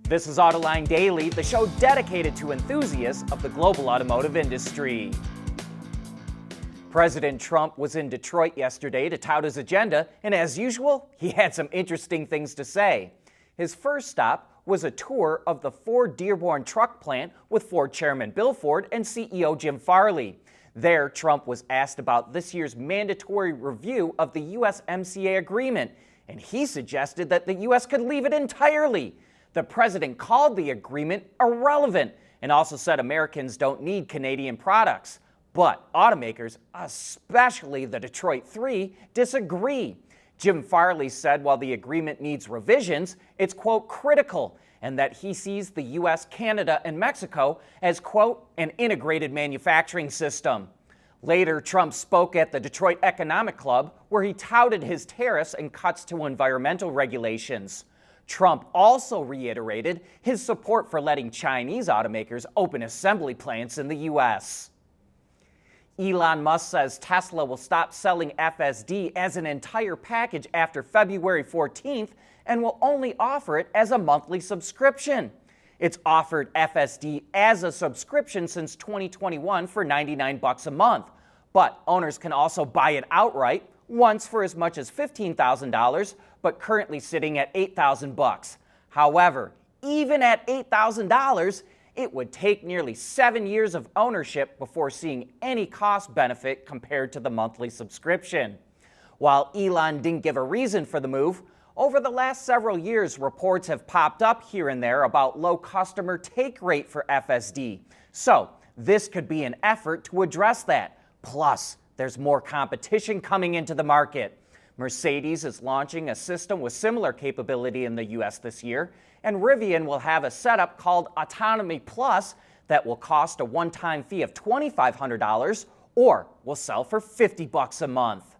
This is Autoline Daily, the show dedicated to enthusiasts of the global automotive industry. President Trump was in Detroit yesterday to tout his agenda, and as usual, he had some interesting things to say. His first stop was a tour of the Ford Dearborn truck plant with Ford Chairman Bill Ford and CEO Jim Farley. There, Trump was asked about this year's mandatory review of the USMCA agreement, and he suggested that the U.S. could leave it entirely. The president called the agreement irrelevant and also said Americans don't need Canadian products. But automakers, especially the Detroit Three, disagree. Jim Farley said while the agreement needs revisions, it's, quote, critical, and that he sees the U.S., Canada, and Mexico as, quote, an integrated manufacturing system. Later, Trump spoke at the Detroit Economic Club, where he touted his tariffs and cuts to environmental regulations. Trump also reiterated his support for letting Chinese automakers open assembly plants in the U.S. Elon Musk says Tesla will stop selling FSD as an entire package after February 14th and will only offer it as a monthly subscription. It's offered FSD as a subscription since 2021 for $99 a month, but owners can also buy it outright, once for as much as $15,000, but currently sitting at $8,000. However, even at $8,000, it would take nearly 7 years of ownership before seeing any cost benefit compared to the monthly subscription. While Elon didn't give a reason for the move, over the last several years, reports have popped up here and there about low customer take rate for FSD. So this could be an effort to address that. Plus, there's more competition coming into the market. Mercedes is launching a system with similar capability in the U.S. this year, and Rivian will have a setup called Autonomy Plus that will cost a one-time fee of $2,500 or will sell for $50 a month.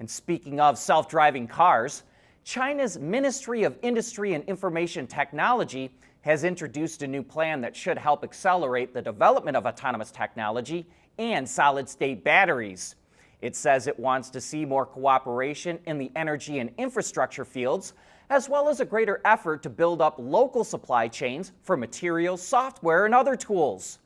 And speaking of self-driving cars, China's Ministry of Industry and Information Technology has introduced a new plan that should help accelerate the development of autonomous technology and solid-state batteries. It says it wants to see more cooperation in the energy and infrastructure fields, as well as a greater effort to build up local supply chains for materials, software, and other tools.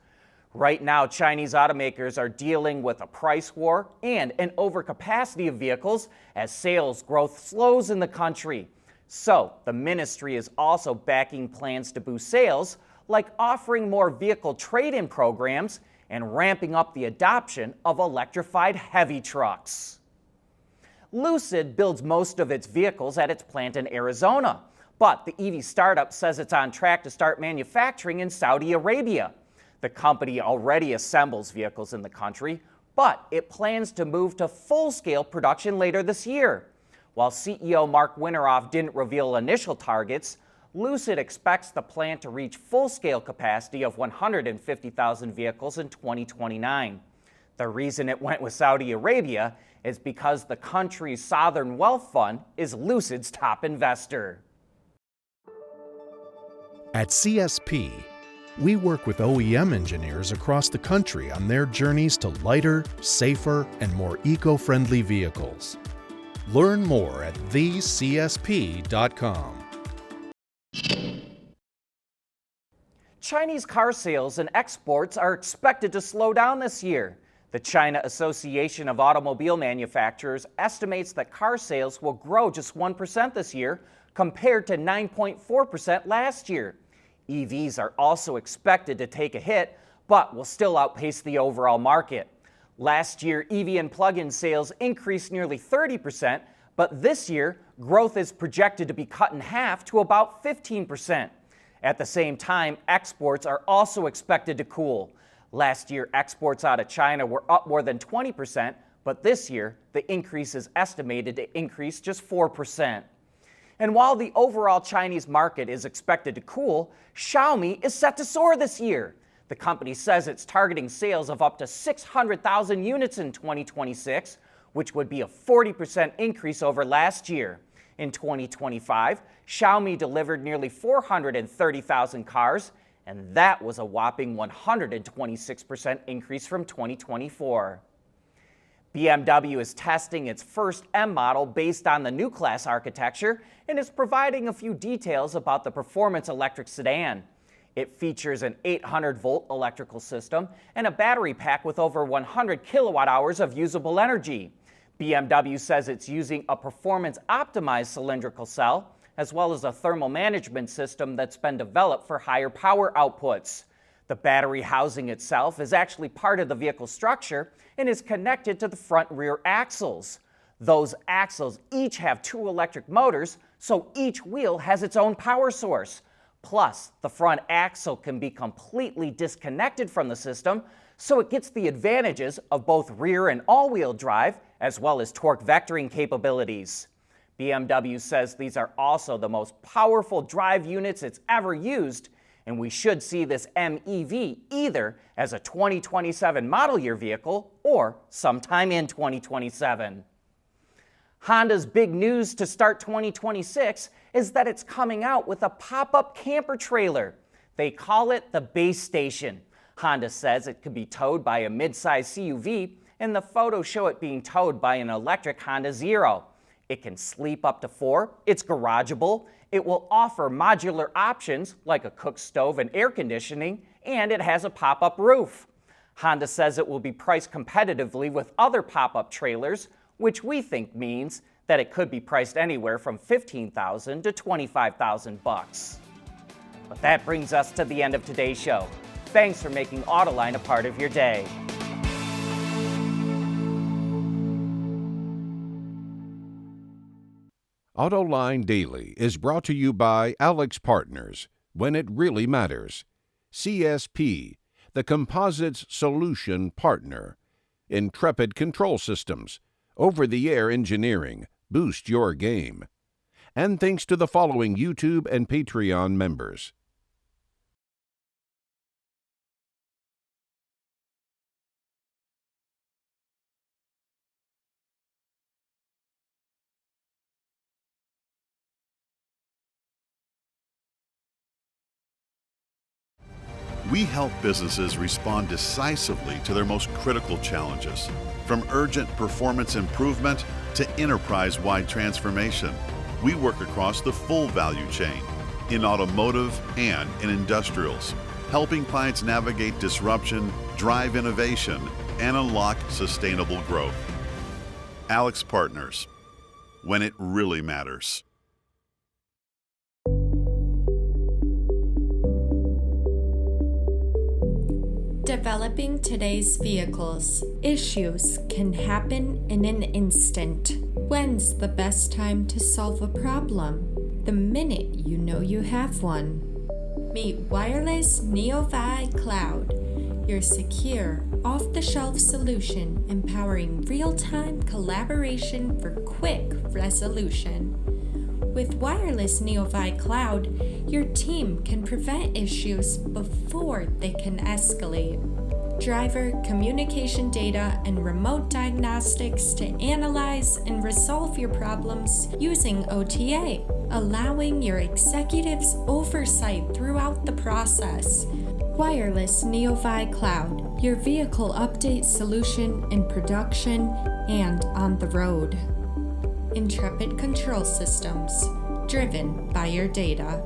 Right now, Chinese automakers are dealing with a price war and an overcapacity of vehicles as sales growth slows in the country. So, the ministry is also backing plans to boost sales, like offering more vehicle trade-in programs and ramping up the adoption of electrified heavy trucks. Lucid builds most of its vehicles at its plant in Arizona, but the EV startup says it's on track to start manufacturing in Saudi Arabia. The company already assembles vehicles in the country, but it plans to move to full-scale production later this year. While CEO Mark Winteroff didn't reveal initial targets, Lucid expects the plant to reach full-scale capacity of 150,000 vehicles in 2029. The reason it went with Saudi Arabia is because the country's sovereign wealth fund is Lucid's top investor. At CSP, we work with OEM engineers across the country on their journeys to lighter, safer, and more eco-friendly vehicles. Learn more at thecsp.com. Chinese car sales and exports are expected to slow down this year. The China Association of Automobile Manufacturers estimates that car sales will grow just 1% this year compared to 9.4% last year. EVs are also expected to take a hit, but will still outpace the overall market. Last year, EV and plug-in sales increased nearly 30%, but this year, growth is projected to be cut in half to about 15%. At the same time, exports are also expected to cool. Last year, exports out of China were up more than 20%, but this year, the increase is estimated to increase just 4%. And while the overall Chinese market is expected to cool, Xiaomi is set to soar this year. The company says it's targeting sales of up to 600,000 units in 2026, which would be a 40% increase over last year. In 2025, Xiaomi delivered nearly 430,000 cars, and that was a whopping 126% increase from 2024. BMW is testing its first M model based on the new class architecture and is providing a few details about the performance electric sedan. It features an 800-volt electrical system and a battery pack with over 100 kilowatt hours of usable energy. BMW says it's using a performance-optimized cylindrical cell, as well as a thermal management system that's been developed for higher power outputs. The battery housing itself is actually part of the vehicle structure and is connected to the front and rear axles. Those axles each have 2 electric motors, so each wheel has its own power source. Plus, the front axle can be completely disconnected from the system, so it gets the advantages of both rear and all-wheel drive, as well as torque vectoring capabilities. BMW says these are also the most powerful drive units it's ever used, and we should see this MEV either as a 2027 model year vehicle or sometime in 2027. Honda's big news to start 2026 is that it's coming out with a pop-up camper trailer. They call it the Base Station. Honda says it could be towed by a mid-size CUV, and the photos show it being towed by an electric Honda Zero. It can sleep up to 4, it's garageable, it will offer modular options like a cook stove and air conditioning, and it has a pop-up roof. Honda says it will be priced competitively with other pop-up trailers, which we think means that it could be priced anywhere from $15,000 to $25,000. But that brings us to the end of today's show. Thanks for making Autoline a part of your day. Autoline Daily is brought to you by Alex Partners, when it really matters. CSP, the Composites Solution Partner. Intrepid Control Systems, over-the-air engineering, boost your game. And thanks to the following YouTube and Patreon members. We help businesses respond decisively to their most critical challenges, from urgent performance improvement to enterprise-wide transformation. We work across the full value chain, in automotive and in industrials, helping clients navigate disruption, drive innovation, and unlock sustainable growth. Alex Partners, when it really matters. Developing today's vehicles. Issues can happen in an instant. When's the best time to solve a problem? The minute you know you have one. Meet Wireless NeoVi Cloud, your secure, off-the-shelf solution empowering real-time collaboration for quick resolution. With Wireless NeoVi Cloud, your team can prevent issues before they can escalate. Driver communication data and remote diagnostics to analyze and resolve your problems using OTA, allowing your executives oversight throughout the process. Wireless NeoVi Cloud, your vehicle update solution in production and on the road. Intrepid Control Systems, driven by your data.